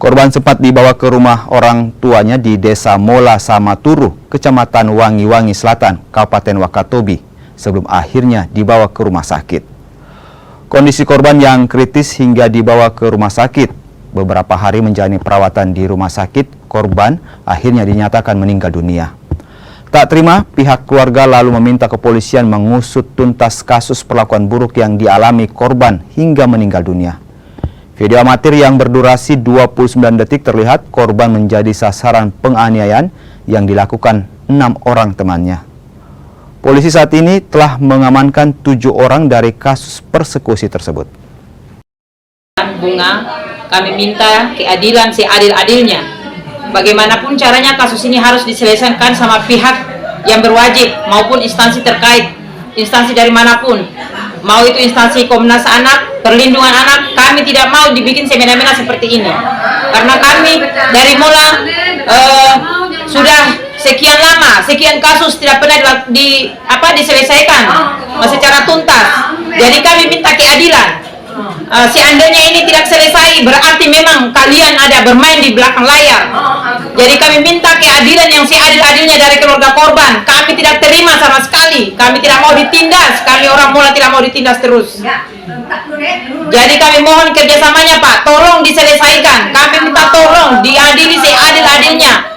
Korban sempat dibawa ke rumah orang tuanya di Desa Mola Samaturu, Kecamatan Wangi-Wangi Selatan, Kabupaten Wakatobi, sebelum akhirnya dibawa ke rumah sakit. Kondisi korban yang kritis hingga dibawa ke rumah sakit. Beberapa hari menjalani perawatan di rumah sakit, korban akhirnya dinyatakan meninggal dunia. Tak terima, pihak keluarga lalu meminta kepolisian mengusut tuntas kasus perlakuan buruk yang dialami korban hingga meninggal dunia. Video amatir yang berdurasi 29 detik terlihat korban menjadi sasaran penganiayaan yang dilakukan 6 orang temannya. Polisi saat ini telah mengamankan 7 orang dari kasus persekusi tersebut. Bunga, kami minta keadilan seadil-adilnya. Bagaimanapun caranya kasus ini harus diselesaikan sama pihak yang berwajib maupun instansi terkait, instansi dari manapun. Mau itu instansi Komnas Anak, Perlindungan Anak, kami tidak mau dibikin semena-mena seperti ini. Karena kami dari mula sudah sekian lama, sekian kasus tidak pernah diselesaikan secara tuntas. Jadi kami minta keadilan. Seandainya ini tidak selesai, berarti memang kalian ada bermain di belakang layar. Jadi kami minta keadilan yang seadil-adilnya dari keluarga korban. Kami tidak terima sama sekali. Kami tidak mau ditindas. Kami orang Mola tidak mau ditindas terus. Jadi kami mohon kerjasamanya, Pak. Tolong diselesaikan. Kami minta tolong diadili seadil-adilnya.